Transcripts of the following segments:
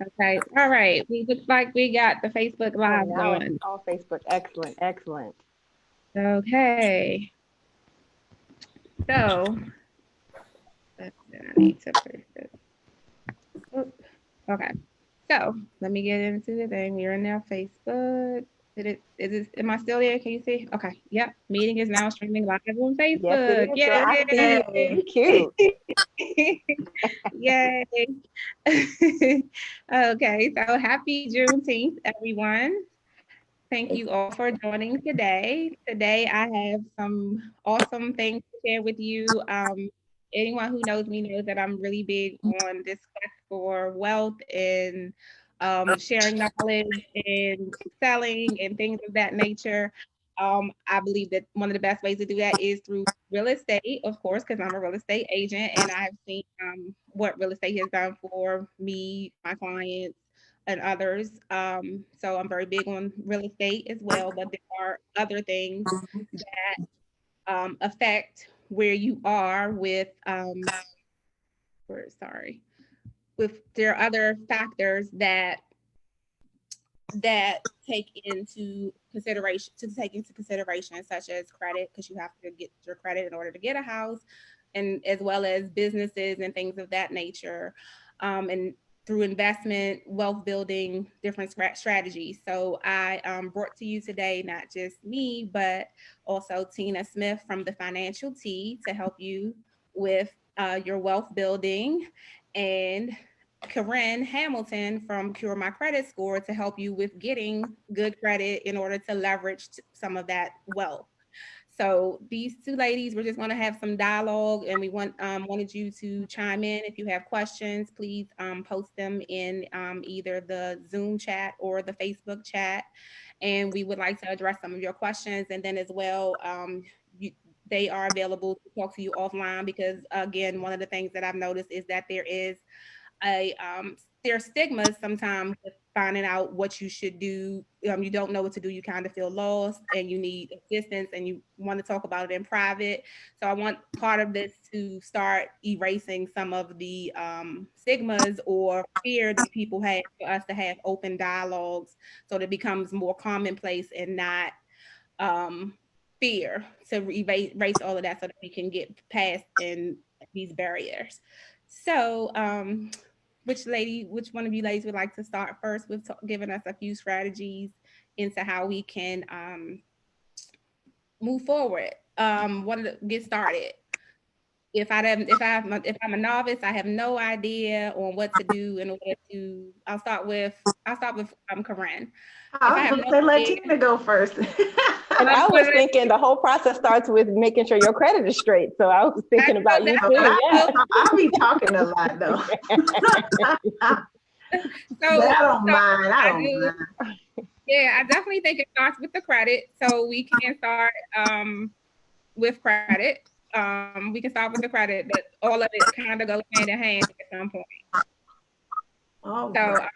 Okay. All right. We look like we got the Facebook Oh, Live now it's going. on Facebook. Excellent, excellent. Okay. So I need to push this. Oop. Okay. So let me get into the thing. We're in now Facebook. Am I still there? Can you see? Okay. Yep. Meeting is now streaming live on Yes, it Facebook. is, girl. I see you. Yay. You cute. Yay. Okay. So happy Juneteenth, everyone. Thank you all for joining today. Today, I have some awesome things to share with you. Anyone who knows me knows that I'm really big on this quest for wealth and sharing knowledge and selling and things of that nature. I believe that one of the best ways to do that is through real estate, of course, because I'm a real estate agent and I've seen what real estate has done for me, my clients, and others. So I'm very big on real estate as well, but there are other things that affect where you are with sorry, with there are other factors that take into consideration, such as credit, because you have to get your credit in order to get a house, and as well as businesses and things of that nature, and through investment, wealth building, different strategies. So I brought to you today not just me, but also Tina Smith from the Financial T to help you with your wealth building, and Corinne Hamilton from Cure My Credit Score to help you with getting good credit in order to leverage some of that wealth. So these two ladies, we're just going to have some dialogue, and we wanted you to chime in. If you have questions, please post them in either the Zoom chat or the Facebook chat, and we would like to address some of your questions. And then as well, you, they are available to talk to you offline because, again, one of the things that I've noticed is that a there are stigmas sometimes with finding out what you should do. You don't know what to do. You kind of feel lost, and you need assistance, and you want to talk about it in private. So I want part of this to start erasing some of the stigmas or fear that people have, for us to have open dialogues, so that it becomes more commonplace and not um, fear, to erase all of that so that we can get past and these barriers. So, which one of you ladies would like to start first with giving us a few strategies into how we can move forward? Want to get started? If I'm a novice, I have no idea on what to do in order to. I'll start with Corinne. If I I was have going no to say, let idea, Tina go first. And I was thinking the whole process starts with making sure your credit is straight. So I was thinking about you Oh, too. Yeah. I'll be talking a lot, though. But so I don't mind. I I don't do. mind. Yeah, I definitely think it starts with the credit. So we can start with credit. We can start with the credit, but all of it kind of goes hand in hand at some point. All So right.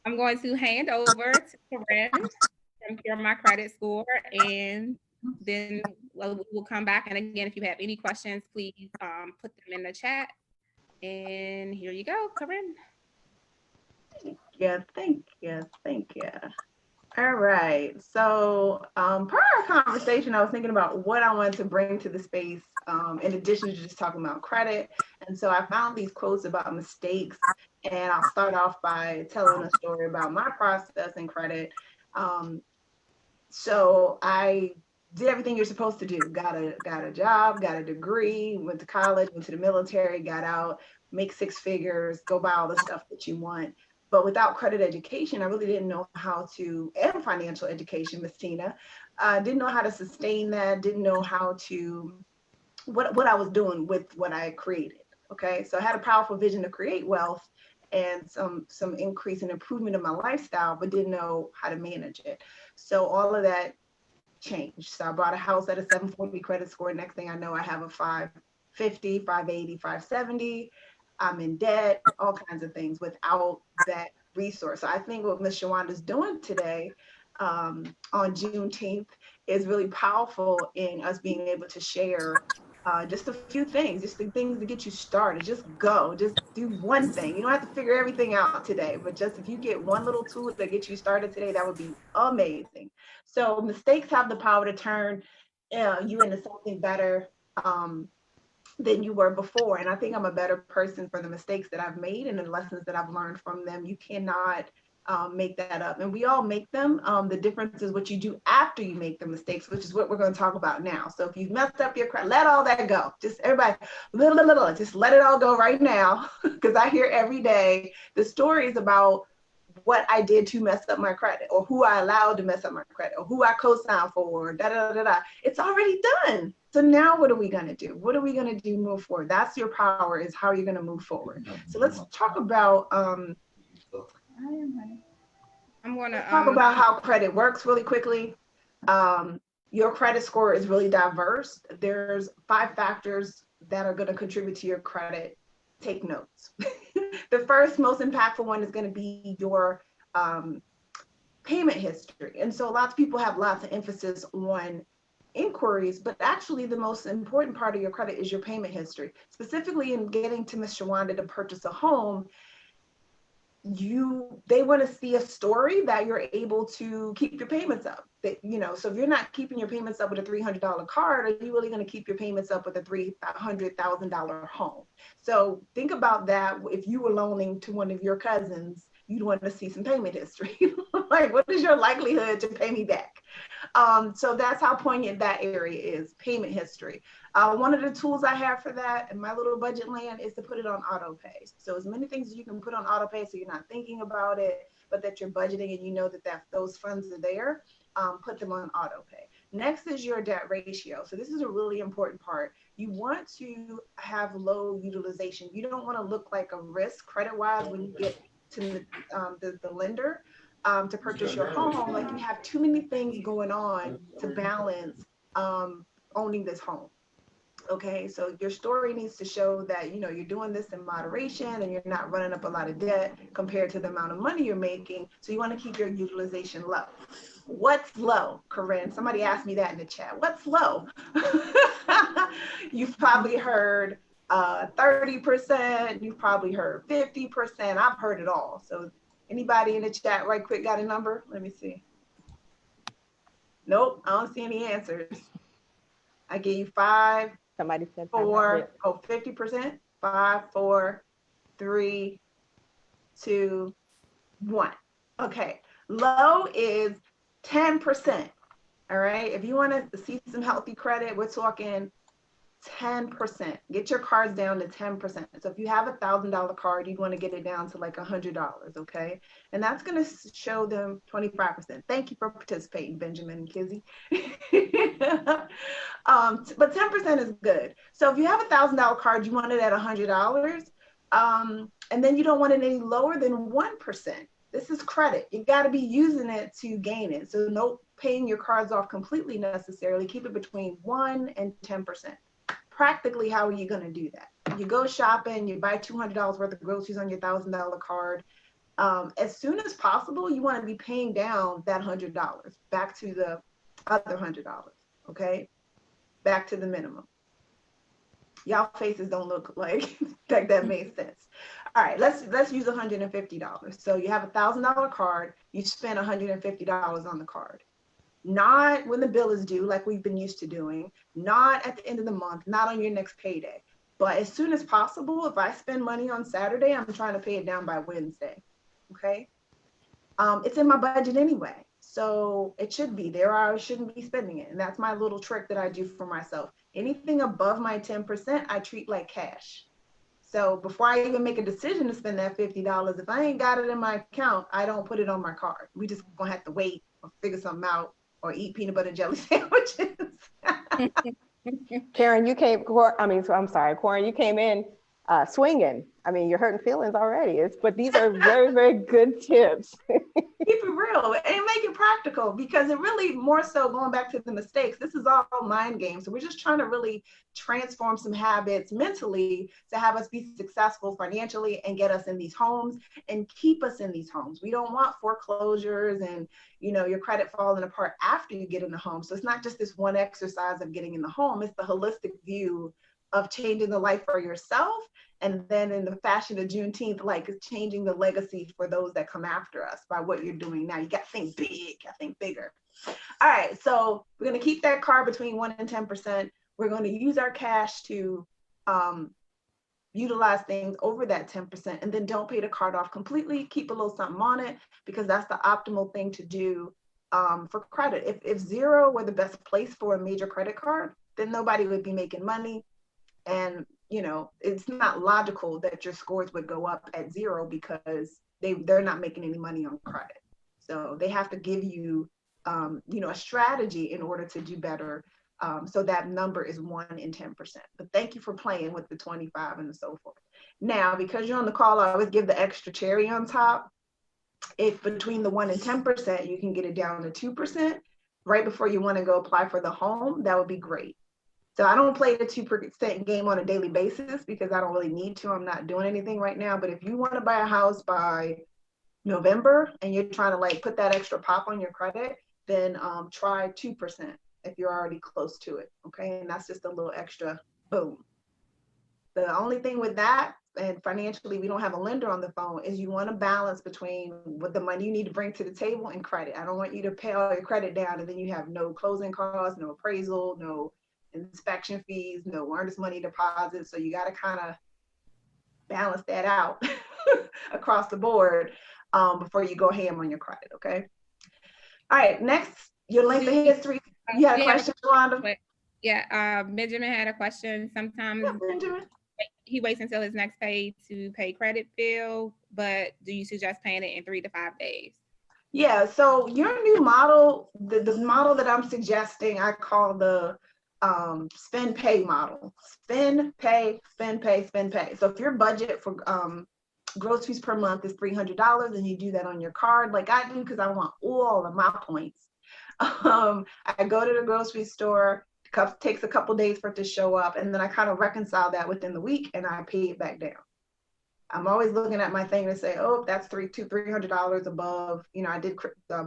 I'm going to hand over to Corinne from Cure My Credit Score, and then we'll come back. And again, if you have any questions, please put them in the chat. And here you go, Corinne. Yeah, thank you. Thank you. All right. So, per our conversation, I was thinking about what I wanted to bring to the space, in addition to just talking about credit. And so I found these quotes about mistakes, and I'll start off by telling a story about my process in credit. Um, so I did everything you're supposed to do. Got a job, got a degree, went to college, went to the military, got out, make six figures, go buy all the stuff that you want. But without credit education, I really didn't know how to, and financial education, Miss Tina, didn't know how to sustain that, didn't know how to, what I was doing with what I had created. Okay, so I had a powerful vision to create wealth and some increase and improvement in my lifestyle, but didn't know how to manage it. So all of that changed. So I bought a house at a 740 credit score. Next thing I know, I have a 550, 580, 570. I'm in debt, all kinds of things without that resource. So I think what Ms. Shawanda's doing today, on Juneteenth, is really powerful in us being able to share Just a few things, just the things to get you started. Just go, just do one thing. You don't have to figure everything out today, but just if you get one little tool that gets you started today, that would be amazing. So mistakes have the power to turn you into something better than you were before. And I think I'm a better person for the mistakes that I've made and the lessons that I've learned from them. You cannot make that up. And we all make them. The difference is what you do after you make the mistakes, which is what we're going to talk about now. So if you've messed up your credit, let all that go. Just everybody, just let it all go right now. Because I hear every day the stories about what I did to mess up my credit, or who I allowed to mess up my credit, or who I co-signed for, da da da da. It's already done. So now what are we going to do? What are we going to do move forward? That's your power, is how you're going to move forward. So let's talk about I'm going to talk about how credit works really quickly. Your credit score is really diverse. There's 5 factors that are going to contribute to your credit. Take notes. The first most impactful one is going to be your payment history. And so lots of people have lots of emphasis on inquiries, but actually the most important part of your credit is your payment history. Specifically in getting to Ms. Shawanda to purchase a home, they want to see a story that you're able to keep your payments up. That, so if you're not keeping your payments up with a $300 card, are you really going to keep your payments up with a $300,000 home? So think about that. If you were loaning to one of your cousins, you'd want to see some payment history. Like, what is your likelihood to pay me back? So that's how poignant that area is, payment history. One of the tools I have for that in my little budget land is to put it on auto pay. So as many things as you can put on auto pay so you're not thinking about it, but that you're budgeting and you know that those funds are there, put them on auto pay. Next is your debt ratio. So this is a really important part. You want to have low utilization. You don't want to look like a risk credit-wise when you get to the lender. To purchase your home, like you have too many things going on to balance owning this home. Okay, so your story needs to show that you're doing this in moderation and you're not running up a lot of debt compared to the amount of money you're making. So you want to keep your utilization low. What's low, Corinne? Somebody asked me that in the chat. What's low? You've probably heard 30%. You've probably heard 50%. I've heard it all. So anybody in the chat right quick got a number? Let me see. Nope, I don't see any answers. I gave you 5. Somebody said 4, 50%. 5, 4, 3, 2, 1. Okay, low is 10%. All right, if you want to see some healthy credit, we're talking 10%. Get your cards down to 10%. So if you have $1,000 card, you want to get it down to like $100, okay? And that's going to show them 25%. Thank you for participating, Benjamin and Kizzy. But 10% is good. So if you have $1,000 card, you want it at $100, and then you don't want it any lower than 1%. This is credit. You got to be using it to gain it. So no paying your cards off completely necessarily. Keep it between 1 and 10%. Practically, how are you going to do that? You go shopping, you buy $200 worth of groceries on your $1,000 card. As soon as possible, you want to be paying down that $100 back to the other $100, okay? Back to the minimum. Y'all faces don't look like that made sense. All right, let's use $150. So you have a $1,000 card, you spend $150 on the card. Not when the bill is due, like we've been used to doing, not at the end of the month, not on your next payday. But as soon as possible, if I spend money on Saturday, I'm trying to pay it down by Wednesday, okay? It's in my budget anyway, so it should be there, or I shouldn't be spending it. And that's my little trick that I do for myself. Anything above my 10%, I treat like cash. So before I even make a decision to spend that $50, if I ain't got it in my account, I don't put it on my card. We just gonna have to wait or figure something out, or eat peanut butter and jelly sandwiches. Karen, Corin, you came in swinging. I mean, you're hurting feelings already. But these are very, very good tips. Keep it real. No, and make it practical, because it really, more so going back to the mistakes, this is all mind games. So we're just trying to really transform some habits mentally to have us be successful financially and get us in these homes and keep us in these homes. We don't want foreclosures and, you know, your credit falling apart after you get in the home. So it's not just this one exercise of getting in the home, it's the holistic view of changing the life for yourself. And then in the fashion of Juneteenth, like changing the legacy for those that come after us by what you're doing now. You got to think big, you got to think bigger. All right, so we're going to keep that card between 1% and 10%. We're going to use our cash to utilize things over that 10%, and then don't pay the card off completely. Keep a little something on it, because that's the optimal thing to do for credit. If zero were the best place for a major credit card, then nobody would be making money. And, you know, it's not logical that your scores would go up at zero, because they're not making any money on credit. So they have to give you, you know, a strategy in order to do better. So that number is 1% and 10%. But thank you for playing with the 25 and so forth. Now, because you're on the call, I always give the extra cherry on top. If between the 1% and 10%, you can get it down to 2% right before you want to go apply for the home, that would be great. So I don't play the 2% game on a daily basis, because I don't really need to. I'm not doing anything right now. But if you want to buy a house by November and you're trying to like put that extra pop on your credit, then try 2% if you're already close to it. Okay, and that's just a little extra boom. The only thing with that, and financially we don't have a lender on the phone, is you want to balance between what the money you need to bring to the table and credit. I don't want you to pay all your credit down and then you have no closing costs, no appraisal, no inspection fees, no earnest money deposits. So you got to kind of balance that out across the board before you go ham on your credit. Okay. All right. Next, your length of history. You had a question, Tawanda? Yeah. Benjamin had a question. Sometimes Benjamin. He waits until his next pay to pay credit bill, but do you suggest paying it in 3 to 5 days? Yeah. So your new model, the model that I'm suggesting, I call the spend pay model. Spend, pay, spend, pay, spend, pay. So if your budget for groceries per month is $300 and you do that on your card, like I do, because I want all of my points. I go to the grocery store, takes a couple days for it to show up, and then I kind of reconcile that within the week and I pay it back down. I'm always looking at my thing to say, oh, that's $300 above. You know, I did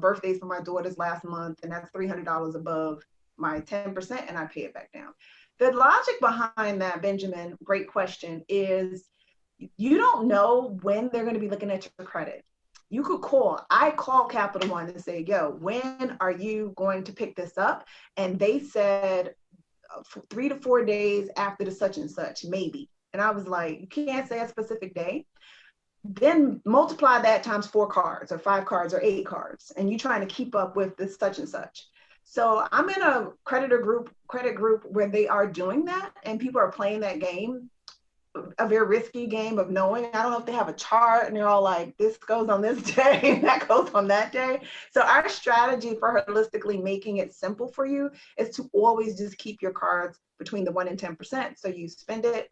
birthdays for my daughters last month, and that's $300 above my 10%, and I pay it back down. The logic behind that, Benjamin, great question, is you don't know when they're going to be looking at your credit. You could I call Capital One and say, yo, when are you going to pick this up? And they said 3 to 4 days after the such and such, maybe. And I was like, you can't say a specific day. Then multiply that times 4 cards or 5 cards or 8 cards, and you're trying to keep up with this such and such. So I'm in a credit group where they are doing that, and people are playing that game, a very risky game of knowing. I don't know if they have a chart and they're all like, this goes on this day and that goes on that day. So our strategy for holistically making it simple for you is to always just keep your cards between the 1% and 10%. So you spend it,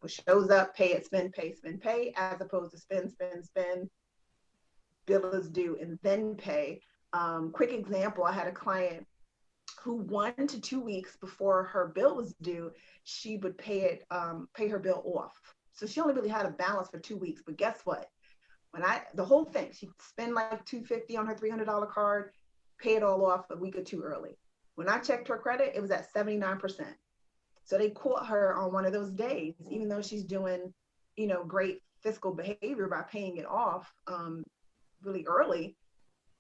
what shows up, pay it, spend, pay, as opposed to spend, bill is due, and then pay. Quick example, I had a client who 1 to 2 weeks before her bill was due, she would pay her bill off. So she only really had a balance for 2 weeks. But guess what? The whole thing, she spent like $250 on her $300 card, pay it all off a week or 2 early. When I checked her credit, it was at 79%. So they caught her on one of those days, even though she's doing, you know, great fiscal behavior by paying it off really early.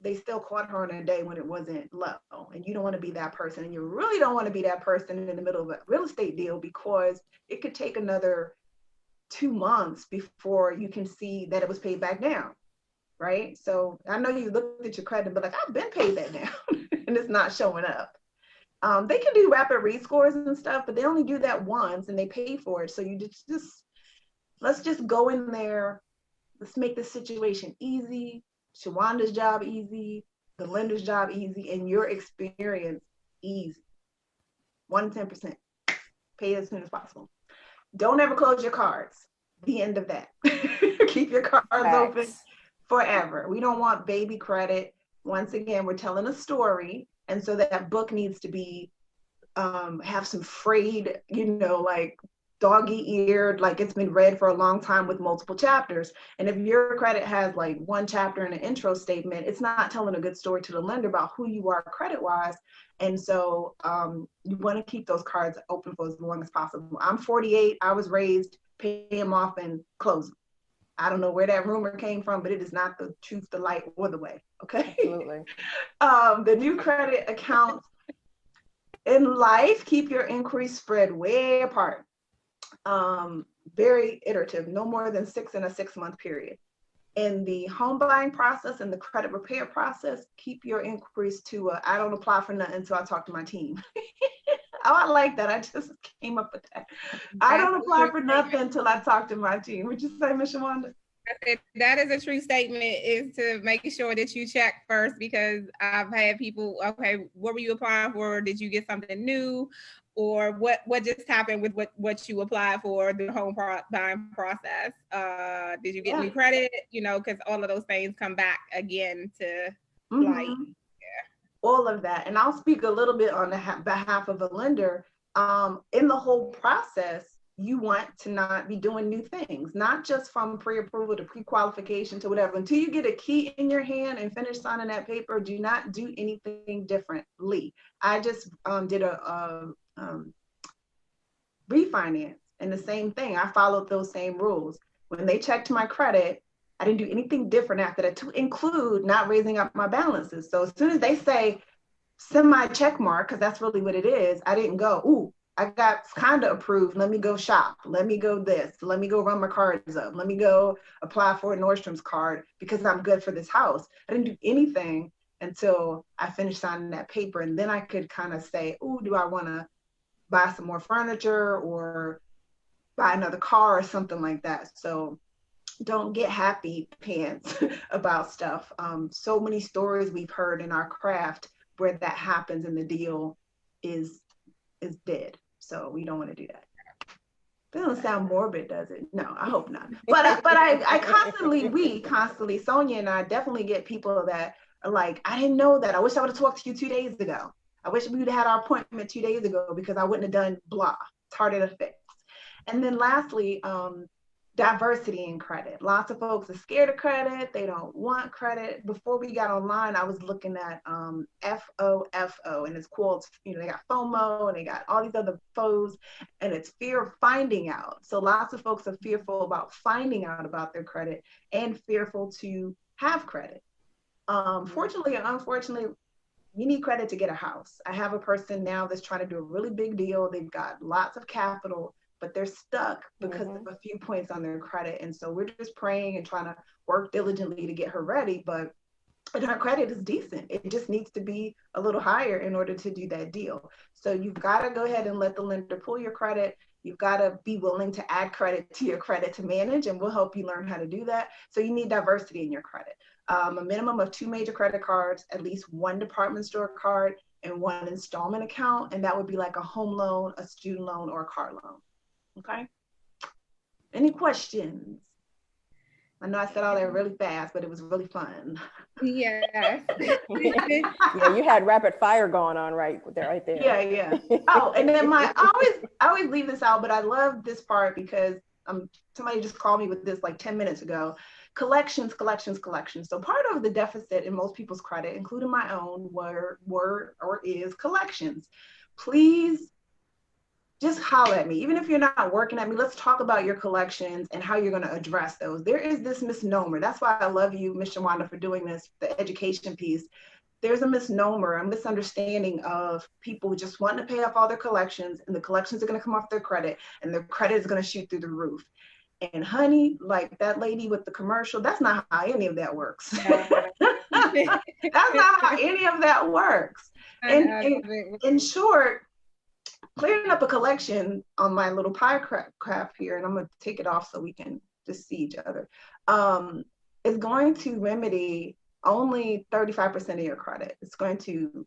They still caught her on a day when it wasn't low. And you don't want to be that person. And you really don't want to be that person in the middle of a real estate deal, because it could take another 2 months before you can see that it was paid back down, right? So I know you looked at your credit, but like, I've been paid that down and it's not showing up. They can do rapid rescores and stuff, but they only do that once and they pay for it. So you let's just go in there. Let's make the situation easy. Shawanda's job easy, the lender's job easy, and your experience easy. 1% to 10%. Pay as soon as possible. Don't ever close your cards. The end of that. Keep your cards open forever. We don't want baby credit. Once again, we're telling a story. And so that book needs to be, have some frayed, like doggy-eared, like it's been read for a long time with multiple chapters. And if your credit has like one chapter and an intro statement, it's not telling a good story to the lender about who you are credit-wise. And so you want to keep those cards open for as long as possible. I'm 48. I was raised pay them off and close them. I don't know where that rumor came from, but it is not the truth, the light, or the way. Okay. Absolutely. The new credit accounts in life, keep your inquiries spread way apart. Very iterative, no more than 6 in a 6-month period. In the home buying process and the credit repair process, keep your inquiries to I don't apply for nothing until I talk to my team. Oh, I like that. I just came up with that. I don't apply for nothing until I talk to my team. Would you say, Ms. Shawanda? That is a true statement, is to make sure that you check first, because I've had people, okay, what were you applying for? Did you get something new? Or what just happened with what you applied for, the home buying process? Did you get new credit? Because all of those things come back again to light. All of that. And I'll speak a little bit on the behalf of a lender. In the whole process, you want to not be doing new things, not just from pre-approval to pre-qualification to whatever. Until you get a key in your hand and finish signing that paper, do not do anything differently. I just did a refinance, and the same thing. I followed those same rules. When they checked my credit, I didn't do anything different after that, to include not raising up my balances. So as soon as they say send my check mark, because that's really what it is, I didn't go, ooh, I got kind of approved. Let me go shop. Let me go this. Let me go run my cards up. Let me go apply for a Nordstrom's card because I'm good for this house. I didn't do anything until I finished signing that paper. And then I could kind of say, ooh, do I want to buy some more furniture or buy another car or something like that? So don't get happy pants about stuff. So many stories we've heard in our craft where that happens and the deal is dead. So we don't want to do that. That doesn't sound morbid, does it? No, I hope not. But we constantly, Sonia and I definitely get people that are like, I didn't know that. I wish I would have talked to you 2 days ago. I wish we would have had our appointment 2 days ago because I wouldn't have done blah. It's harder to fix. And then lastly, diversity in credit. Lots of folks are scared of credit. They don't want credit. Before we got online, I was looking at FOFO, and it's called, they got FOMO and they got all these other FOs, and it's fear of finding out. So lots of folks are fearful about finding out about their credit and fearful to have credit. Fortunately or unfortunately, you need credit to get a house. I have a person now that's trying to do a really big deal. They've got lots of capital, but they're stuck because of a few points on their credit. And so we're just praying and trying to work diligently to get her ready. But her credit is decent. It just needs to be a little higher in order to do that deal. So you've got to go ahead and let the lender pull your credit. You've got to be willing to add credit to your credit to manage, and we'll help you learn how to do that. So you need diversity in your credit. A minimum of 2 major credit cards, at least 1 department store card, and 1 installment account. And that would be like a home loan, a student loan, or a car loan. Okay. Any questions? I know I said all that really fast, but it was really fun. Yes. Yeah, you had rapid fire going on right there. Yeah. Oh, and then I always leave this out, but I love this part because somebody just called me with this like 10 minutes ago. Collections. So part of the deficit in most people's credit, including my own, is collections. Please just holler at me. Even if you're not working at me, let's talk about your collections and how you're going to address those. There is this misnomer. That's why I love you, Ms. Shawanda, for doing this, the education piece. There's a misnomer, a misunderstanding of people just wanting to pay off all their collections, and the collections are going to come off their credit, and their credit is going to shoot through the roof. And honey, like that lady with the commercial, that's not how any of that works. That's not how any of that works. In short, clearing up a collection on my little pie craft here, and I'm going to take it off so we can just see each other, is going to remedy only 35% of your credit. It's going to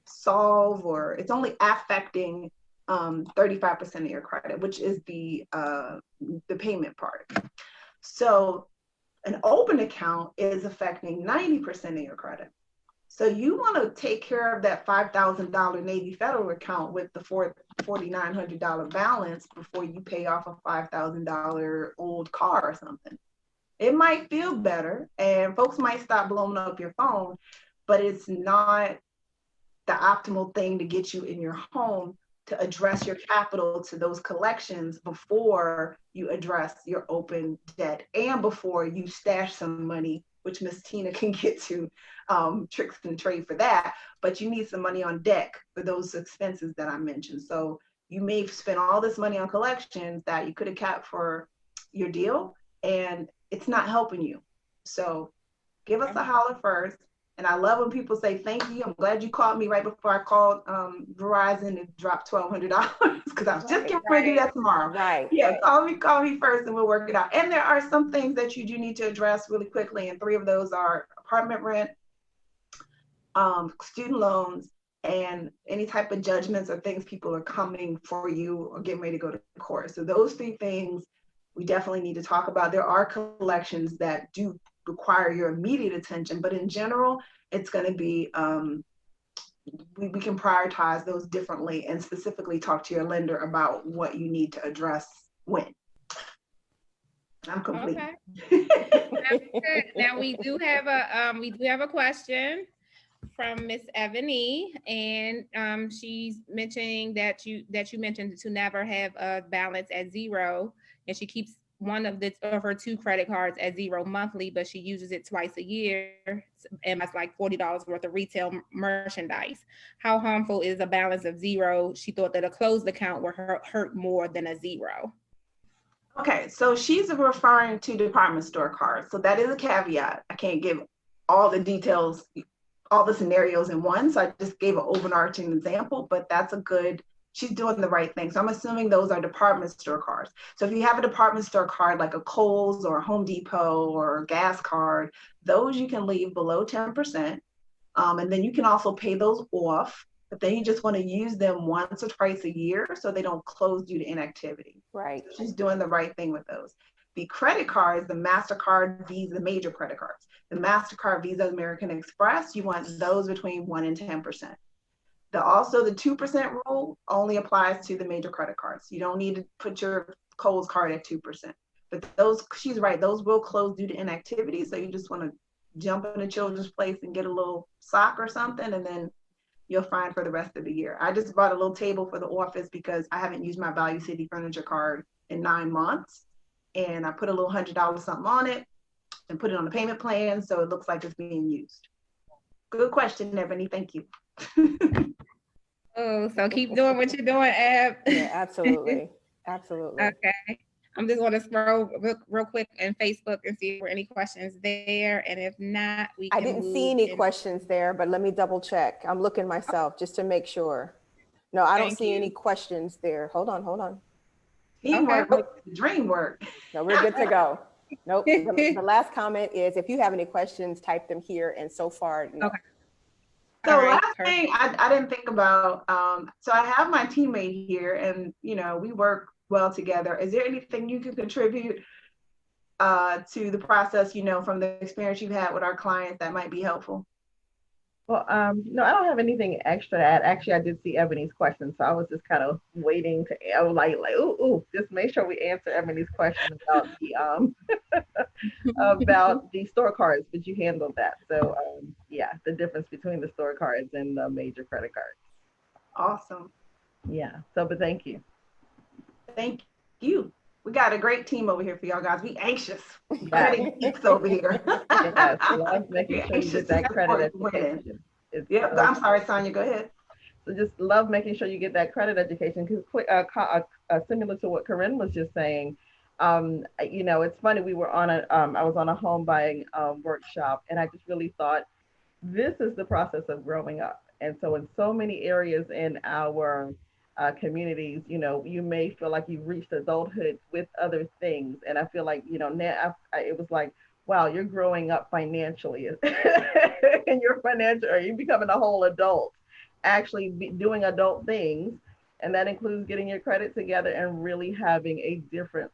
solve, or it's only affecting 35% of your credit, which is the payment part. So an open account is affecting 90% of your credit. So you want to take care of that $5,000 Navy Federal account with the $4,900 balance before you pay off a $5,000 old car or something. It might feel better and folks might stop blowing up your phone, but it's not the optimal thing to get you in your home to address your capital to those collections before you address your open debt and before you stash some money, which Miss Tina can get to tricks and trade for that. But you need some money on deck for those expenses that I mentioned. So you may spend all this money on collections that you could have kept for your deal, and it's not helping you. So give us a holler first. And I love when people say, thank you. I'm glad you called me right before I called Verizon and dropped $1,200 because I was just getting ready to do that tomorrow. Right. Yeah, call me first and we'll work it out. And there are some things that you do need to address really quickly. And 3 of those are apartment rent, student loans, and any type of judgments or things people are coming for you or getting ready to go to court. So those 3 things we definitely need to talk about. There are collections that do require your immediate attention, but in general, it's going to be, we can prioritize those differently and specifically talk to your lender about what you need to address when. I'm complete. Okay. Now we do have a question from Miss Ebony, and she's mentioning that you mentioned to never have a balance at zero, and she keeps one of her 2 credit cards at zero monthly, but she uses it twice a year, and that's like $40 worth of retail merchandise. How harmful is a balance of zero? She thought that a closed account would hurt more than a zero. Okay, so she's referring to department store cards. So that is a caveat. I can't give all the details, all the scenarios in one. So I just gave an overarching example, but that's a good, she's doing the right thing. So I'm assuming those are department store cards. So if you have a department store card like a Kohl's or a Home Depot or a gas card, those you can leave below 10%. And then you can also pay those off, but then you just want to use them once or twice a year so they don't close due to inactivity. Right. So she's doing the right thing with those. The credit cards, the MasterCard, Visa, the major credit cards, the MasterCard, Visa, American Express, you want those between 1 and 10%. Also the 2% rule only applies to the major credit cards. You don't need to put your Kohl's card at 2%. But those, she's right, those will close due to inactivity. So you just want to jump in a children's place and get a little sock or something, and then you'll find for the rest of the year. I just bought a little table for the office because I haven't used my Value City Furniture card in 9 months. And I put a little $100 something on it and put it on the payment plan, so it looks like it's being used. Good question, Ebony. Thank you. Oh, so keep doing what you're doing, Eb. Yeah, absolutely. Absolutely. Okay. I'm just going to scroll real quick in Facebook and see if there are any questions there. And if not, we can I didn't see any questions there, but let me double check. I'm looking myself just to make sure. No, I don't see any questions there. Hold on. Teamwork makes the dream work. No, we're good to go. Nope. The last comment is if you have any questions, type them here. And so far, no. Okay. So last thing I didn't think about, so I have my teammate here and, we work well together. Is there anything you can contribute to the process, from the experience you've had with our clients that might be helpful? Well, no, I don't have anything extra to add. Actually, I did see Ebony's question, so I was just kind of waiting to, I was like, just make sure we answer Ebony's question about the about the store cards. But you handled that, so yeah, the difference between the store cards and the major credit cards. Awesome. Yeah. So, but thank you. Thank you. We got a great team over here for y'all guys. We anxious. Credit geeks over here. Yes, love making sure you get that credit education. Yeah, I'm sorry, Sonia, go ahead. So just love making sure you get that credit education, because similar to what Corinne was just saying, it's funny, we were on I was on a home buying workshop, and I just really thought this is the process of growing up. And so in so many areas in our communities, you may feel like you've reached adulthood with other things. And I feel like, now it was like, wow, you're growing up financially and you're becoming a whole adult, actually doing adult things. And that includes getting your credit together and really having a different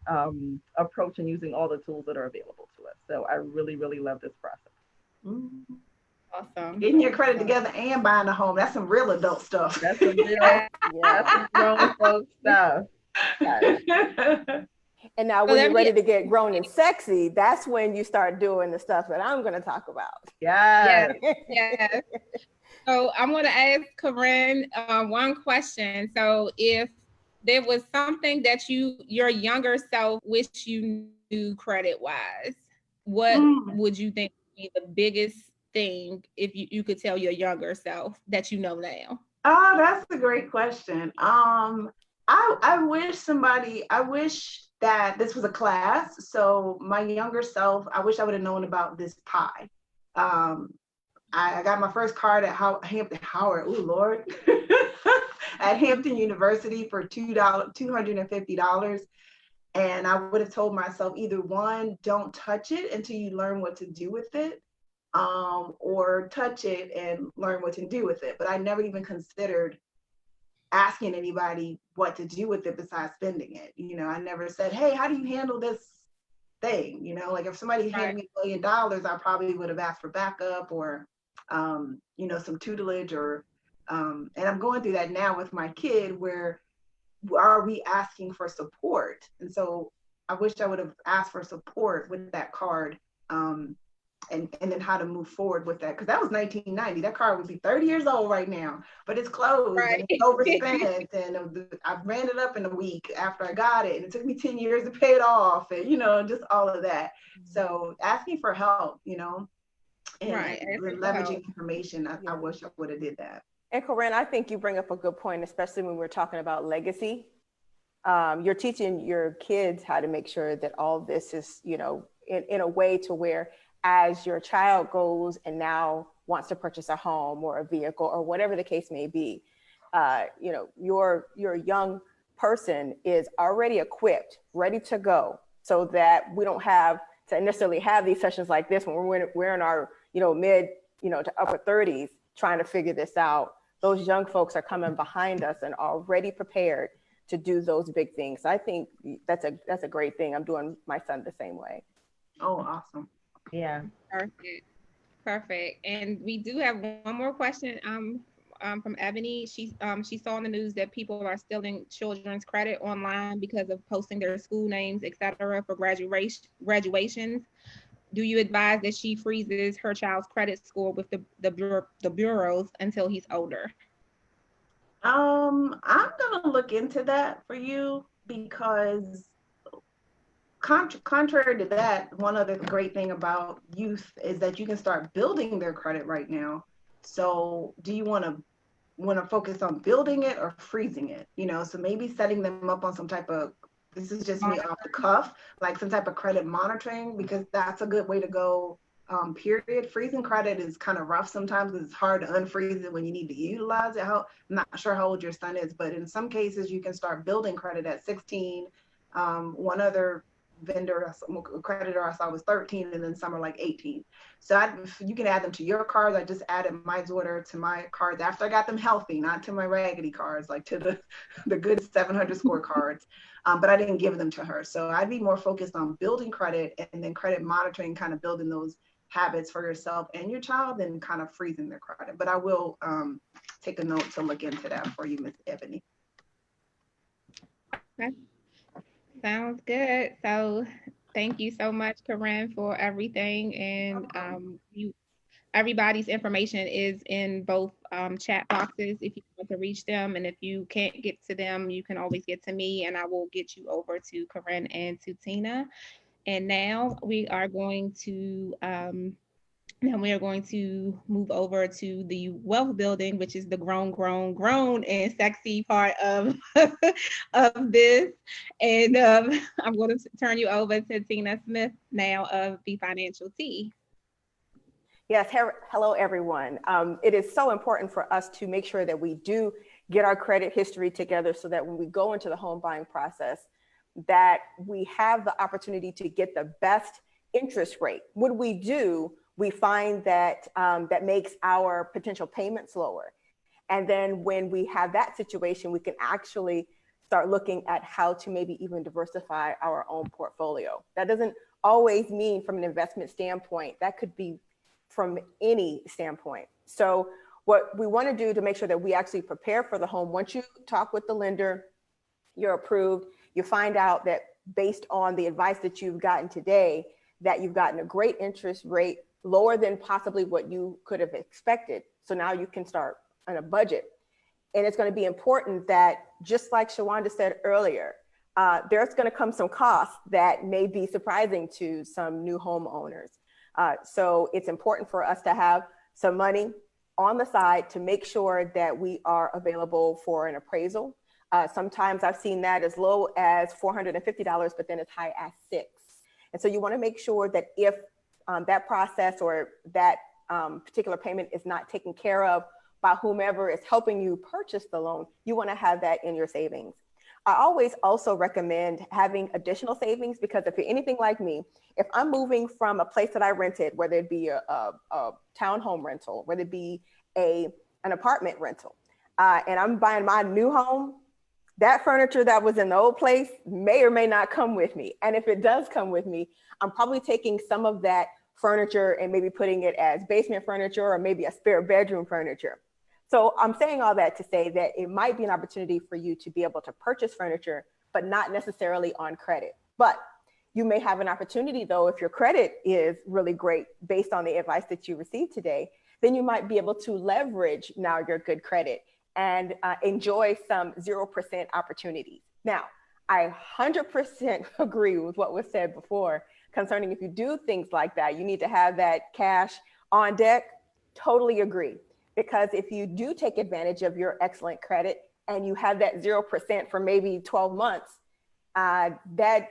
approach and using all the tools that are available to us. So I really, really love this process. Awesome. Getting your credit together and buying a home. That's some real adult stuff. That's some real, Yeah. that's some grown folks stuff. Yes. And now So when let you're me- ready to get grown and sexy, that's when you start doing the stuff that I'm going to talk about. Yes. Yes. So I'm going to ask Corinne one question. So if there was something that your younger self wish you knew credit wise, what would you think would be the biggest thing if you could tell your younger self that you know now? Oh, that's a great question. I wish that this was a class. So my younger self, I wish I would have known about this pie. I got my first card at Hampton Howard, oh Lord, at Hampton University for $250. And I would have told myself either one, don't touch it until you learn what to do with it, or touch it and learn what to do with it. But I never even considered asking anybody what to do with it besides spending it. You know, I never said, hey, how do you handle this thing? You know, like if somebody handed me $1 million, I probably would have asked for backup or, you know, some tutelage or, and I'm going through that now with my kid where are we asking for support? And so I wish I would have asked for support with that card. And then how to move forward with that. Because that was 1990. That card would be 30 years old right now, but it's closed and it's overspent. And I ran it up in a week after I got it. And it took me 10 years to pay it off. And, you know, just all of that. So asking for help, you know, and leveraging information, I wish I would have did that. And Corinne, I think you bring up a good point, especially when we're talking about legacy. You're teaching your kids how to make sure that all this is, you know, in a way to where as your child goes and now wants to purchase a home or a vehicle or whatever the case may be, you know, your young person is already equipped, ready to go, so that we don't have to necessarily have these sessions like this when we're in our, you know, mid, you know, to upper 30s trying to figure this out. Those young folks are coming behind us and already prepared to do those big things. I think that's a great thing. I'm doing my son the same way. Oh, awesome. Yeah. Perfect. And we do have one more question from Ebony. She saw in the news that people are stealing children's credit online because of posting their school names, etc., for graduations. Do you advise that she freezes her child's credit score with the bureaus until he's older? I'm gonna look into that for you because contrary to that, one other great thing about youth is that you can start building their credit right now. So do you want to focus on building it or freezing it? You know, so maybe setting them up on some type of, this is just me off the cuff, like some type of credit monitoring, because that's a good way to go. Period. Freezing credit is kind of rough sometimes because it's hard to unfreeze it when you need to utilize it. I'm not sure how old your son is, but in some cases you can start building credit at 16. One other creditor I saw was 13, and then some are like 18. So you can add them to your cards. I just added my daughter to my cards after I got them healthy, not to my raggedy cards, like to the good 700 score cards. But I didn't give them to her. So I'd be more focused on building credit and then credit monitoring, kind of building those habits for yourself and your child, and kind of freezing their credit. But I will take a note to look into that for you, Ms. Ebony. Okay. Sounds good. So thank you so much, Corinne, for everything. And everybody's information is in both chat boxes if you want to reach them. And if you can't get to them, you can always get to me and I will get you over to Corinne and to Tina. And now we are going to move over to the wealth building, which is the grown and sexy part of of this. And I'm going to turn you over to Tina Smith now of the Financial Tea. Yes, hello everyone. It is so important for us to make sure that we do get our credit history together so that when we go into the home buying process, that we have the opportunity to get the best interest rate. What we do, we find that that makes our potential payments lower. And then when we have that situation, we can actually start looking at how to maybe even diversify our own portfolio. That doesn't always mean from an investment standpoint, that could be from any standpoint. So what we want to do to make sure that we actually prepare for the home, once you talk with the lender, you're approved, you find out that based on the advice that you've gotten today, that you've gotten a great interest rate, lower than possibly what you could have expected. So now you can start on a budget. And it's going to be important that, just like Shawanda said earlier, there's going to come some costs that may be surprising to some new homeowners. So it's important for us to have some money on the side to make sure that we are available for an appraisal. Sometimes I've seen that as low as $450, but then as high as $600. And so you want to make sure that if that process or that particular payment is not taken care of by whomever is helping you purchase the loan, you want to have that in your savings. I always also recommend having additional savings, because if you're anything like me, if I'm moving from a place that I rented, whether it be a townhome rental, whether it be an apartment rental, and I'm buying my new home, that furniture that was in the old place may or may not come with me. And if it does come with me, I'm probably taking some of that furniture and maybe putting it as basement furniture or maybe a spare bedroom furniture. So I'm saying all that to say that it might be an opportunity for you to be able to purchase furniture, but not necessarily on credit. But you may have an opportunity though, if your credit is really great based on the advice that you received today, then you might be able to leverage now your good credit and enjoy some 0% opportunities. Now, I 100% agree with what was said before concerning if you do things like that, you need to have that cash on deck. Totally agree. Because if you do take advantage of your excellent credit and you have that 0% for maybe 12 months, that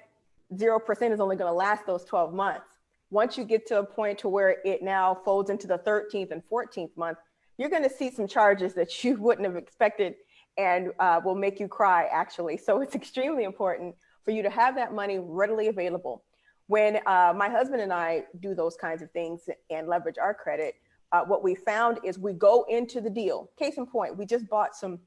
0% is only going to last those 12 months. Once you get to a point to where it now folds into the 13th and 14th month, you're going to see some charges that you wouldn't have expected and will make you cry, actually. So it's extremely important for you to have that money readily available. When my husband and I do those kinds of things and leverage our credit, what we found is we go into the deal. Case in point, we just bought some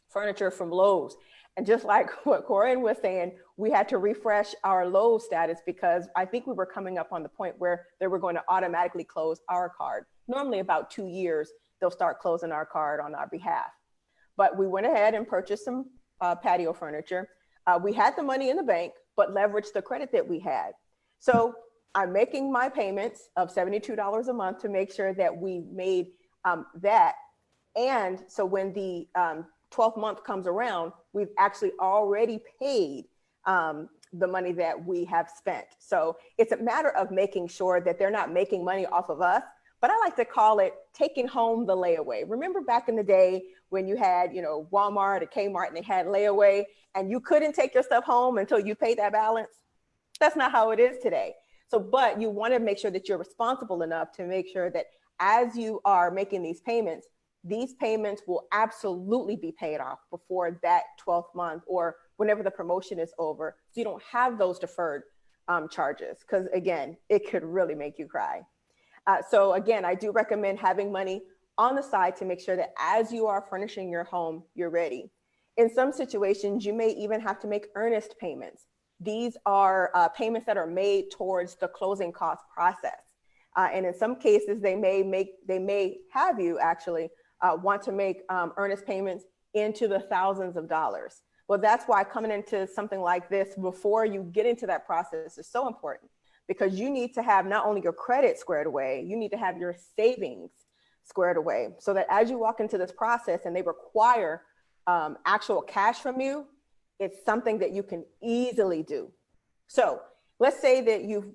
furniture from Lowe's. And just like what Corinne was saying, we had to refresh our Lowe's status because I think we were coming up on the point where they were going to automatically close our card. Normally about 2 years, they'll start closing our card on our behalf. But we went ahead and purchased some patio furniture. We had the money in the bank, but leveraged the credit that we had. So I'm making my payments of $72 a month to make sure that we made that. And so when the 12th month comes around, we've actually already paid the money that we have spent. So it's a matter of making sure that they're not making money off of us, but I like to call it taking home the layaway. Remember back in the day when you had, Walmart or Kmart and they had layaway and you couldn't take your stuff home until you paid that balance? That's not how it is today. So, but you want to make sure that you're responsible enough to make sure that as you are making these payments will absolutely be paid off before that 12th month or whenever the promotion is over. So you don't have those deferred charges, because again, it could really make you cry. So again, I do recommend having money on the side to make sure that as you are furnishing your home, you're ready. In some situations, you may even have to make earnest payments. These are payments that are made towards the closing cost process. And in some cases, they may have you actually want to make earnest payments into the thousands of dollars. Well, that's why coming into something like this before you get into that process is so important, because you need to have not only your credit squared away, you need to have your savings squared away so that as you walk into this process and they require actual cash from you, it's something that you can easily do. So let's say that you've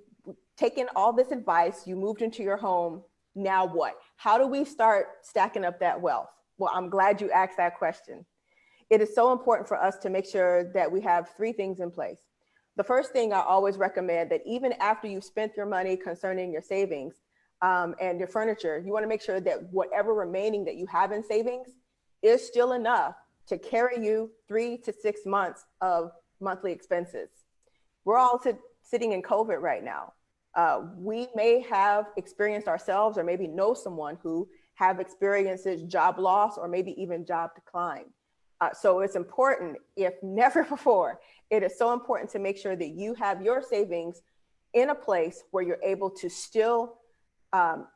taken all this advice, you moved into your home. Now what? How do we start stacking up that wealth? Well, I'm glad you asked that question. It is so important for us to make sure that we have 3 things in place. The first thing I always recommend that even after you've spent your money concerning your savings and your furniture, you want to make sure that whatever remaining that you have in savings is still enough to carry you 3 to 6 months of monthly expenses. We're all sitting in COVID right now. We may have experienced ourselves or maybe know someone who have experienced job loss or maybe even job decline. So it's important, if never before, it is so important to make sure that you have your savings in a place where you're able to still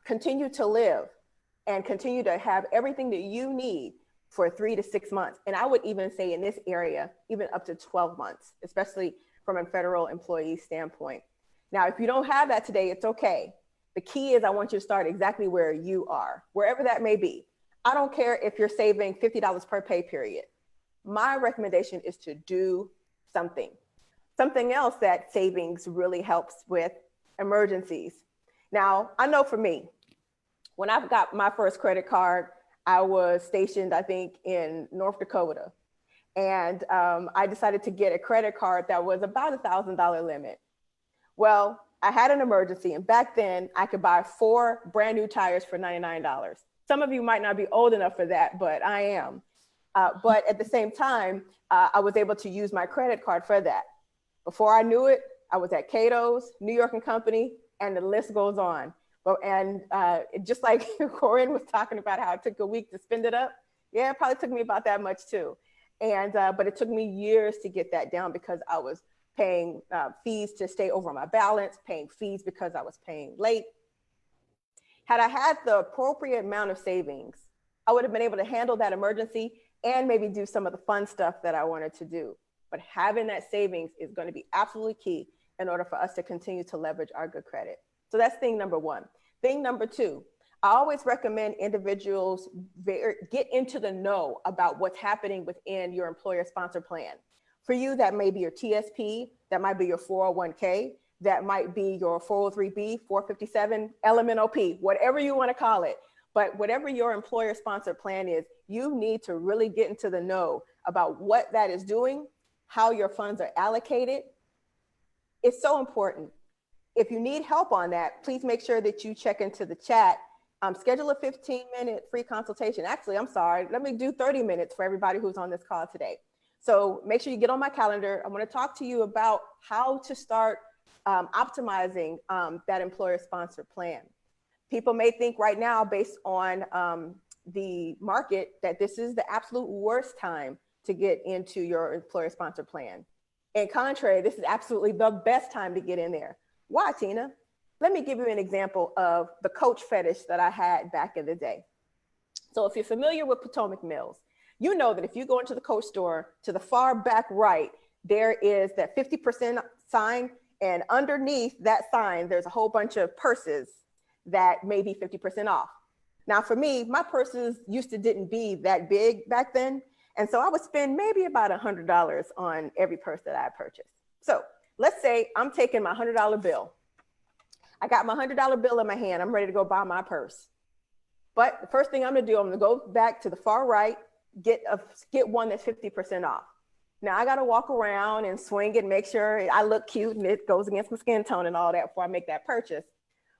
continue to live and continue to have everything that you need for 3 to 6 months. And I would even say in this area, even up to 12 months, especially from a federal employee standpoint. Now, if you don't have that today, it's okay. The key is I want you to start exactly where you are, wherever that may be. I don't care if you're saving $50 per pay period. My recommendation is to do something. Something else that savings really helps with: emergencies. Now, I know for me, when I got my first credit card, I was stationed, I think, in North Dakota. And I decided to get a credit card that was about $1,000 limit. Well, I had an emergency, and back then I could buy 4 brand new tires for $99. Some of you might not be old enough for that, but I am. But at the same time, I was able to use my credit card for that. Before I knew it, I was at Cato's, New York and Company, and the list goes on. And just like Corinne was talking about how it took a week to spend it up, yeah, it probably took me about that much too. And but it took me years to get that down because I was paying fees to stay over my balance, paying fees because I was paying late. Had I had the appropriate amount of savings, I would have been able to handle that emergency and maybe do some of the fun stuff that I wanted to do. But having that savings is going to be absolutely key in order for us to continue to leverage our good credit. So that's thing number one. Thing number two, I always recommend individuals get into the know about what's happening within your employer sponsor plan. For you, that may be your TSP, that might be your 401k, that might be your 403b, 457, LMNOP, whatever you want to call it. But whatever your employer sponsor plan is, you need to really get into the know about what that is doing, how your funds are allocated. It's so important. If you need help on that, please make sure that you check into the chat. Schedule a 15-minute free consultation. Actually, I'm sorry, let me do 30 minutes for everybody who's on this call today. So make sure you get on my calendar. I want to talk to you about how to start optimizing that employer sponsored plan. People may think right now, based on the market, that this is the absolute worst time to get into your employer sponsored plan. In contrary, this is absolutely the best time to get in there. Why, Tina? Let me give you an example of the Coach fetish that I had back in the day. So if you're familiar with Potomac Mills, you know that if you go into the Coach store, to the far back right, there is that 50% sign, and underneath that sign, there's a whole bunch of purses that may be 50% off. Now for me, my purses didn't be that big back then. And so I would spend maybe about $100 on every purse that I purchased. So let's say I'm taking my $100 bill. I got my $100 bill in my hand. I'm ready to go buy my purse. But the first thing I'm gonna do, I'm gonna go back to the far right, get one that's 50% off. Now I gotta walk around and swing it, make sure I look cute and it goes against my skin tone and all that before I make that purchase.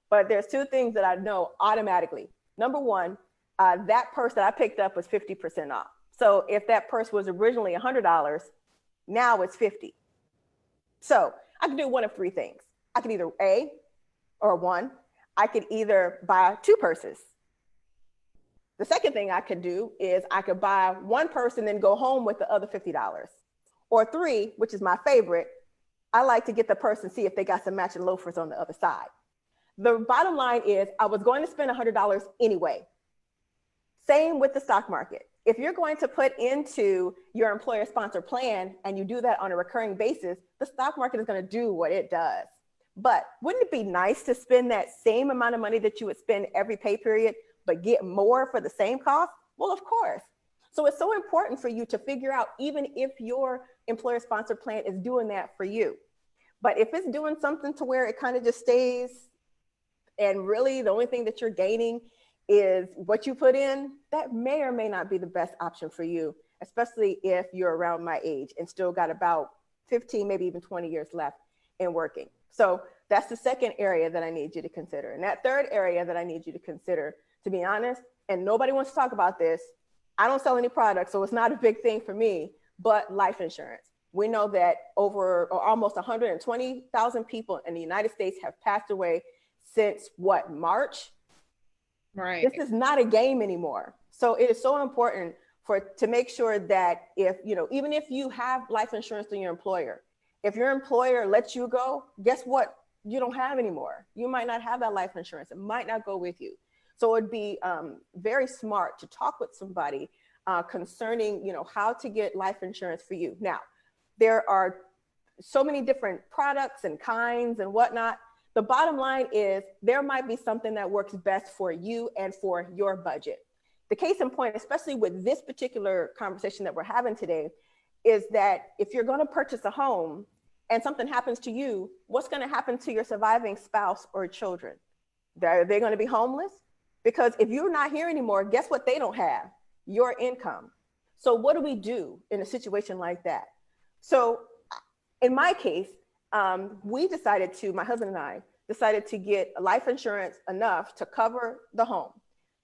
But there's 2 things that I know automatically. Number one, that purse that I picked up was 50% off. So if that purse was originally $100, now it's 50. So I can do one of 3 things. I could either I could either buy 2 purses. The second thing I could do is I could buy 1 purse and then go home with the other $50. Or 3, which is my favorite, I like to get the purse and see if they got some matching loafers on the other side. The bottom line is I was going to spend $100 anyway. Same with the stock market. If you're going to put into your employer sponsor plan and you do that on a recurring basis, the stock market is going to do what it does. But wouldn't it be nice to spend that same amount of money that you would spend every pay period, but get more for the same cost? Well, of course. So it's so important for you to figure out, even if your employer sponsor plan is doing that for you. But if it's doing something to where it kind of just stays, and really the only thing that you're gaining is what you put in, that may or may not be the best option for you, especially if you're around my age and still got about 15, maybe even 20 years left in working. So that's the second area that I need you to consider. And that third area that I need you to consider, to be honest, and nobody wants to talk about this, I don't sell any products, so it's not a big thing for me, but life insurance. We know that almost 120,000 people in the United States have passed away since what, March? Right. This is not a game anymore. So it is so important to make sure that even if you have life insurance through your employer, if your employer lets you go, guess what you don't have anymore. You might not have that life insurance. It might not go with you. So it'd be very smart to talk with somebody concerning, you know, how to get life insurance for you. Now, there are so many different products and kinds and whatnot. The bottom line is there might be something that works best for you and for your budget. The case in point, especially with this particular conversation that we're having today, is that if you're going to purchase a home and something happens to you, what's going to happen to your surviving spouse or children? Are they going to be homeless? Because if you're not here anymore, guess what they don't have? Your income. So what do we do in a situation like that? So in my case, my husband and I decided to get life insurance enough to cover the home.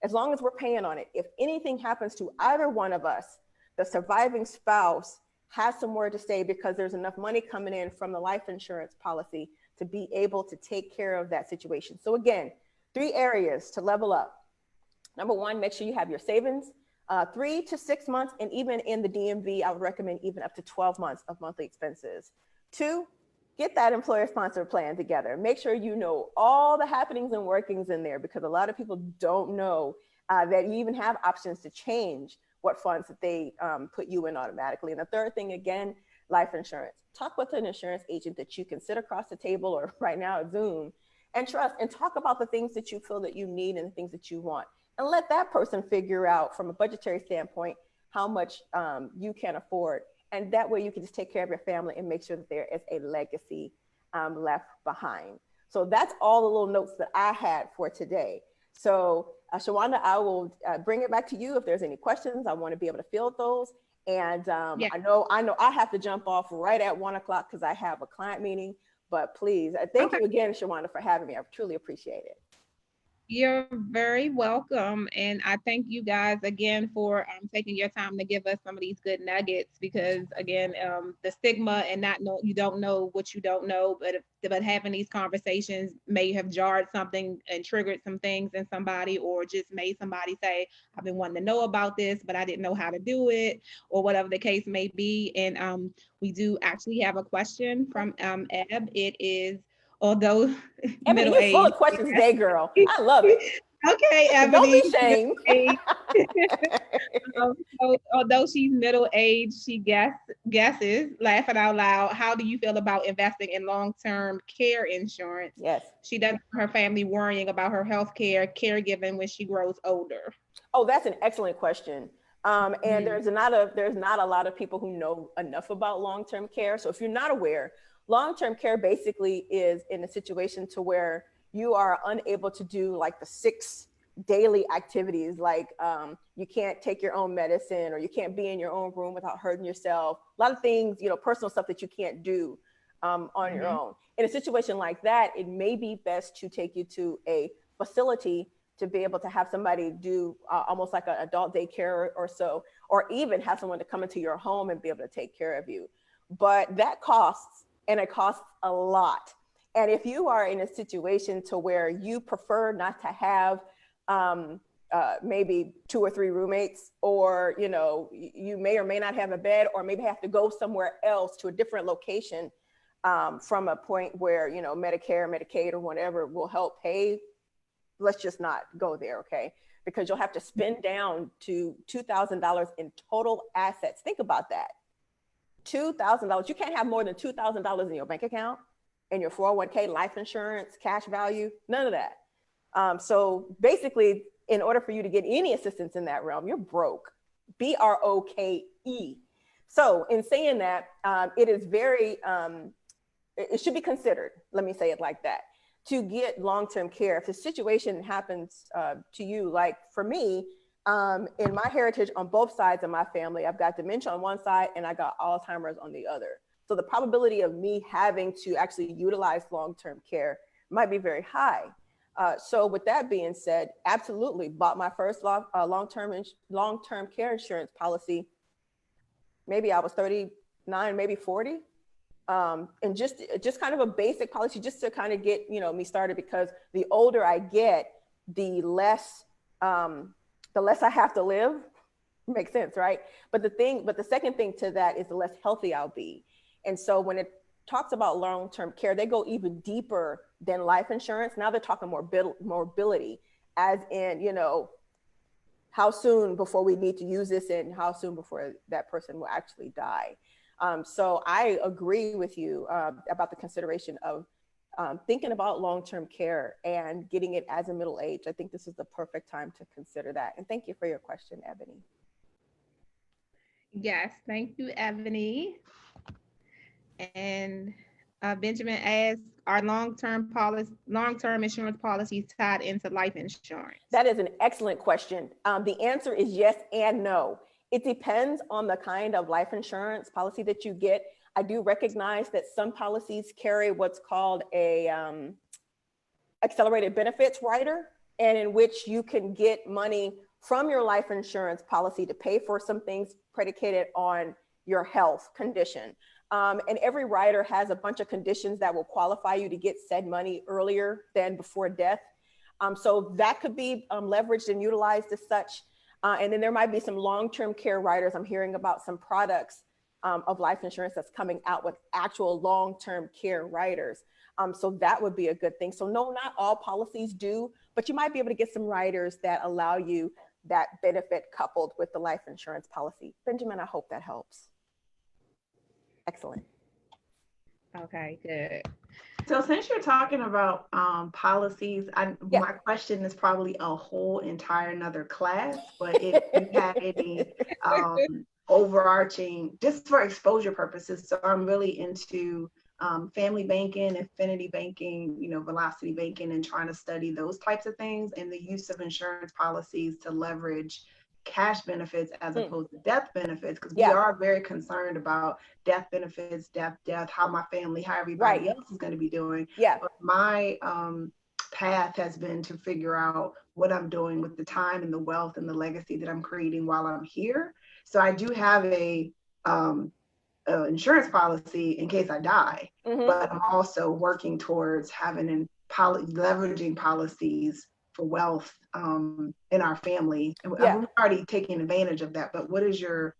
As long as we're paying on it, if anything happens to either one of us, the surviving spouse has somewhere to stay because there's enough money coming in from the life insurance policy to be able to take care of that situation. So again, 3 areas to level up. Number 1, make sure you have your savings, 3 to 6 months, and even in the DMV, I would recommend even up to 12 months of monthly expenses. 2, get that employer sponsored plan together. Make sure you know all the happenings and workings in there, because a lot of people don't know that you even have options to change what funds that they put you in automatically. And the third thing, again, life insurance. Talk with an insurance agent that you can sit across the table or right now at Zoom and trust, and talk about the things that you feel that you need and the things that you want. And let that person figure out from a budgetary standpoint how much you can afford. And that way you can just take care of your family and make sure that there is a legacy left behind. So that's all the little notes that I had for today. So Shawanda, I will bring it back to you if there's any questions. I want to be able to field those. And Yeah. I know I have to jump off right at 1 o'clock because I have a client meeting, but please, thank you again, Shawanda, for having me. I truly appreciate it. You're very welcome. And I thank you guys again for taking your time to give us some of these good nuggets, because again, the stigma and not know, you don't know what you don't know, but having these conversations may have jarred something and triggered some things in somebody, or just made somebody say, I've been wanting to know about this, but I didn't know how to do it, or whatever the case may be. And we do actually have a question from Eb. It is, although Ebony, you're full of questions today, girl. I love it. Okay, Ebony. Don't be ashamed. So, although she's middle-aged, she guesses, laughing out loud, how do you feel about investing in long-term care insurance? Yes. She doesn't want her family worrying about her health care, caregiving when she grows older. Oh, that's an excellent question. And there's not a lot of people who know enough about long-term care. So if you're not aware, long-term care basically is in a situation to where you are unable to do like the 6 daily activities, like you can't take your own medicine, or you can't be in your own room without hurting yourself. A lot of things, you know, personal stuff that you can't do on your own. In a situation like that, it may be best to take you to a facility to be able to have somebody do almost like an adult daycare or so, or even have someone to come into your home and be able to take care of you. But that costs, and it costs a lot. And if you are in a situation to where you prefer not to have maybe 2 or 3 roommates, or, you know, you may or may not have a bed, or maybe have to go somewhere else to a different location from a point where, you know, Medicare, Medicaid, or whatever will help pay, let's just not go there, okay? Because you'll have to spend down to $2,000 in total assets. Think about that. $2,000. You can't have more than $2,000 in your bank account, in your 401k, life insurance, cash value, none of that. So basically, in order for you to get any assistance in that realm, you're broke. BROKE. So in saying that, it is very, it should be considered, let me say it like that, to get long-term care. If the situation happens to you, like for me, in my heritage on both sides of my family, I've got dementia on one side and I got Alzheimer's on the other. So the probability of me having to actually utilize long-term care might be very high. So with that being said, absolutely bought my first long-term care insurance policy. Maybe I was 39, maybe 40. And just kind of a basic policy just to kind of get, you know, me started, because the older I get, the less I have to live. Makes sense, right? But the second thing to that is the less healthy I'll be. And so when it talks about long-term care, they go even deeper than life insurance. Now they're talking mobility, as in, you know, how soon before we need to use this and how soon before that person will actually die. So I agree with you about the consideration of thinking about long-term care and getting it as a middle age. I think this is the perfect time to consider that. And thank you for your question, Ebony. Yes, thank you, Ebony. And Benjamin asks, are long-term insurance policies tied into life insurance? That is an excellent question. The answer is yes and no. It depends on the kind of life insurance policy that you get. I do recognize that some policies carry what's called a accelerated benefits rider, and in which you can get money from your life insurance policy to pay for some things predicated on your health condition. And every rider has a bunch of conditions that will qualify you to get said money earlier than before death. So that could be leveraged and utilized as such. And then there might be some long-term care riders. I'm hearing about some products of life insurance that's coming out with actual long-term care riders. So that would be a good thing. So no, not all policies do, but you might be able to get some riders that allow you that benefit coupled with the life insurance policy. Benjamin, I hope that helps. Excellent. Okay, good. So since you're talking about policies, Yeah. my question is probably a whole entire another class, but if you have any overarching, just for exposure purposes, so I'm really into family banking, affinity banking, you know, velocity banking, and trying to study those types of things and the use of insurance policies to leverage cash benefits as opposed to death benefits, because we are very concerned about death benefits, death, how my family, how everybody else is going to be doing. Yeah. But my path has been to figure out what I'm doing with the time and the wealth and the legacy that I'm creating while I'm here. So I do have a insurance policy in case I die, but I'm also working towards having leveraging policies for wealth in our family. And we're already taking advantage of that, but what is your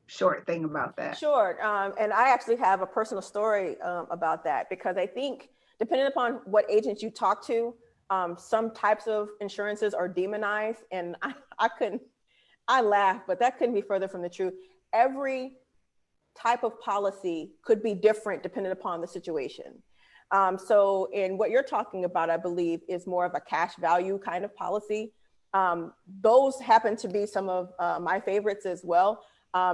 short thing about that? Sure. And I actually have a personal story about that, because I think depending upon what agent you talk to, some types of insurances are demonized. And I laugh, but that couldn't be further from the truth. Every type of policy could be different depending upon the situation. So in what you're talking about, I believe, is more of a cash value kind of policy. Those happen to be some of my favorites as well.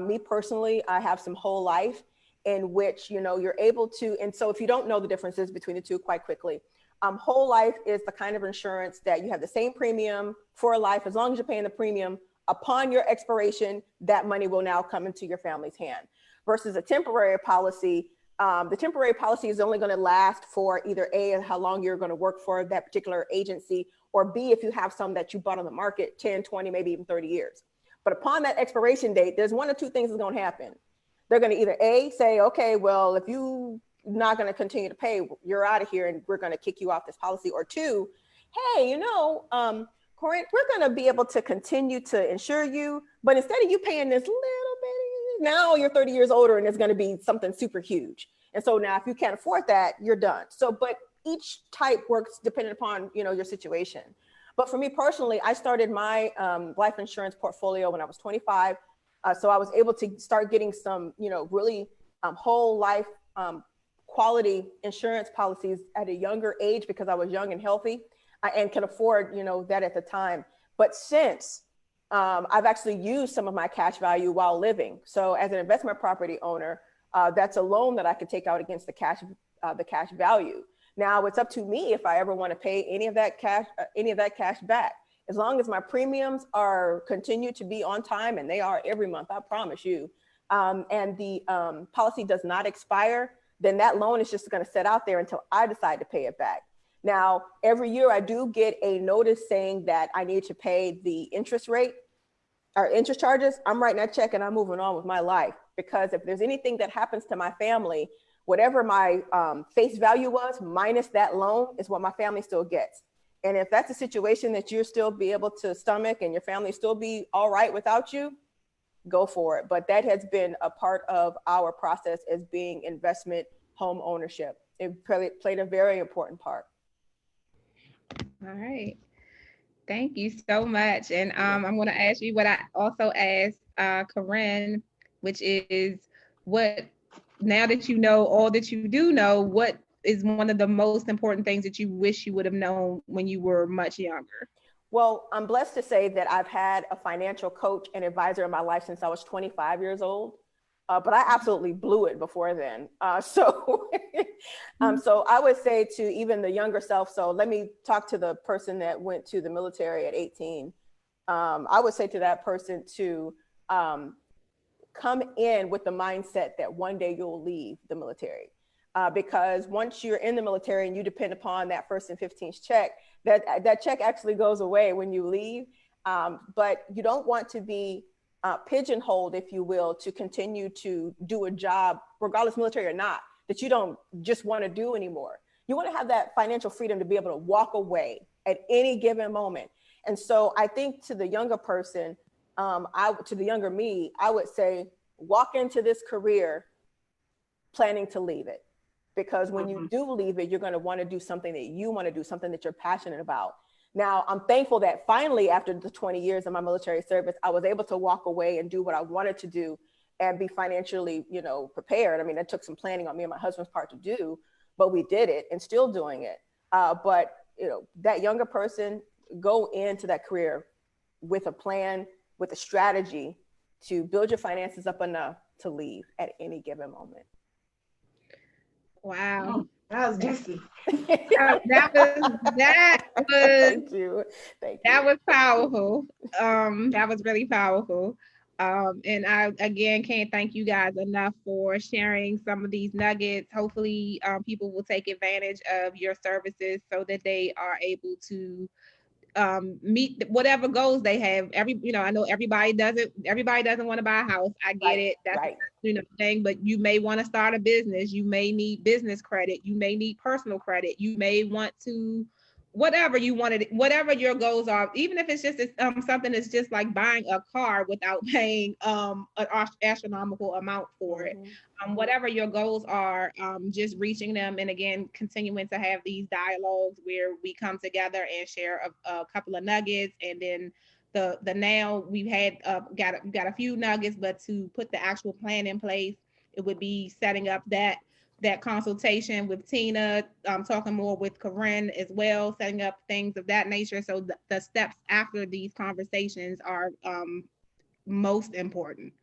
Me personally, I have some whole life in which, you know, you're able to, and so if you don't know the differences between the two quite quickly, whole life is the kind of insurance that you have the same premium for life. As long as you're paying the premium, upon your expiration, that money will now come into your family's hand. Versus a temporary policy, the temporary policy is only going to last for either A, how long you're going to work for that particular agency, or B, if you have some that you bought on the market 10, 20, maybe even 30 years. But upon that expiration date, there's one or two things that's going to happen. They're going to either A, say, okay, well, if you're not going to continue to pay, you're out of here and we're going to kick you off this policy. Or two, hey, you know, Corinne, we're going to be able to continue to insure you, but instead of you paying this little bit, now you're 30 years older and it's going to be something super huge. And so now if you can't afford that, you're done. So, but each type works depending upon, you know, your situation. But for me personally, I started my life insurance portfolio when I was 25. So I was able to start getting some, you know, really whole life quality insurance policies at a younger age because I was young and healthy and can afford, you know, that at the time. But since I've actually used some of my cash value while living. So as an investment property owner, that's a loan that I could take out against the cash value. Now it's up to me if I ever want to pay any of that cash back. As long as my premiums are continue to be on time, and they are every month, I promise you, and the policy does not expire, then that loan is just going to sit out there until I decide to pay it back. Now, every year I do get a notice saying that I need to pay the interest rate or interest charges. I'm writing that check and I'm moving on with my life, because if there's anything that happens to my family, whatever my face value was minus that loan is what my family still gets. And if that's a situation that you'll still be able to stomach and your family still be all right without you, go for it. But that has been a part of our process as being investment home ownership. It played a very important part. All right. Thank you so much. And I'm going to ask you what I also asked Corinne, which is what, now that you know all that you do know, what is one of the most important things that you wish you would have known when you were much younger? Well, I'm blessed to say that I've had a financial coach and advisor in my life since I was 25 years old. But I absolutely blew it before then. So I would say to even the younger self, so let me talk to the person that went to the military at 18. I would say to that person to come in with the mindset that one day you'll leave the military. Because once you're in the military and you depend upon that first and 15th check, that check actually goes away when you leave. But you don't want to be pigeonholed, if you will, to continue to do a job, regardless military or not, that you don't just want to do anymore. You want to have that financial freedom to be able to walk away at any given moment. And so I think to the younger person, to the younger me, I would say, walk into this career planning to leave it. Because when you do leave it, you're going to want to do something that you want to do, something that you're passionate about. Now, I'm thankful that finally, after the 20 years of my military service, I was able to walk away and do what I wanted to do and be financially, prepared. I mean, it took some planning on me and my husband's part to do, but we did it and still doing it. But that younger person, go into that career with a plan, with a strategy to build your finances up enough to leave at any given moment. Wow. That was juicy. That was Thank you. That was powerful. That was really powerful. And I again can't thank you guys enough for sharing some of these nuggets. Hopefully, people will take advantage of your services so that they are able to meet whatever goals they have. I know everybody doesn't want to buy a house. I get it. That's right. Thing, but you may want to start a business. You may need business credit. You may need personal credit. You may want to, whatever your goals are, even if it's just something that's just like buying a car without paying an astronomical amount for it. Whatever your goals are, just reaching them, and again, continuing to have these dialogues where we come together and share a couple of nuggets, and then the now we've had got a few nuggets, but to put the actual plan in place, it would be setting up that consultation with Tina, talking more with Corinne as well, setting up things of that nature. So the steps after these conversations are most important.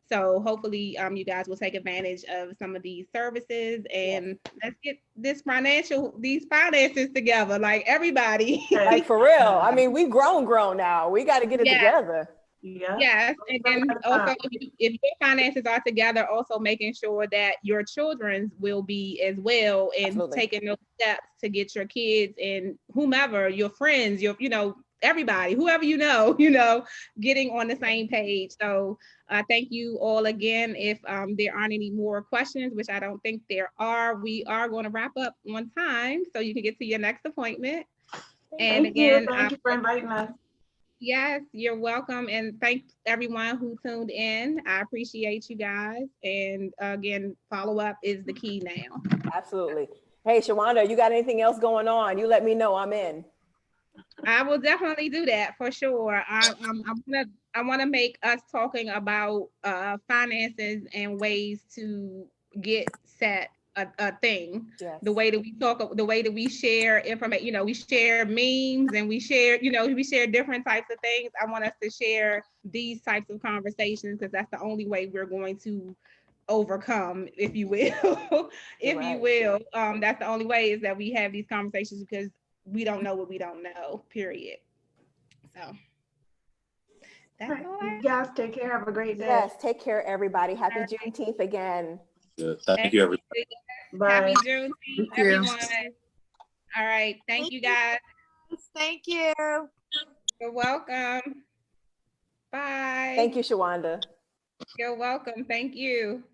So hopefully you guys will take advantage of some of these services, and let's get these finances together, like everybody. Like for real. I mean, we've grown now. We got to get it together. Yeah. Yes, and then also if your finances are together, also making sure that your children's will be as well, and Absolutely. taking those steps to get your kids and whomever, your friends, everybody, whoever getting on the same page. So thank you all again. If there aren't any more questions, which I don't think there are, we are going to wrap up on time so you can get to your next appointment. And Thank you for inviting us. Yes, you're welcome. And thanks everyone who tuned in. I appreciate you guys. And again, follow up is the key now. Absolutely. Hey, Shawanda, you got anything else going on? You let me know. I'm in. I will definitely do that for sure. I want to make us talking about finances and ways to get set a thing. Yes. The way that we talk, the way that we share information, we share memes and we share different types of things. I want us to share these types of conversations because that's the only way we're going to overcome, if you will. You will. That's the only way, is that we have these conversations, because we don't know what we don't know, period. So that's all. You guys take care. Have a great day. Yes, take care, everybody. Happy Juneteenth again. Good. Thank you, everybody. Bye. Happy Juneteenth, everyone. All right. Thank you, guys. Thank you. You're welcome. Bye. Thank you, Shawanda. You're welcome. Thank you.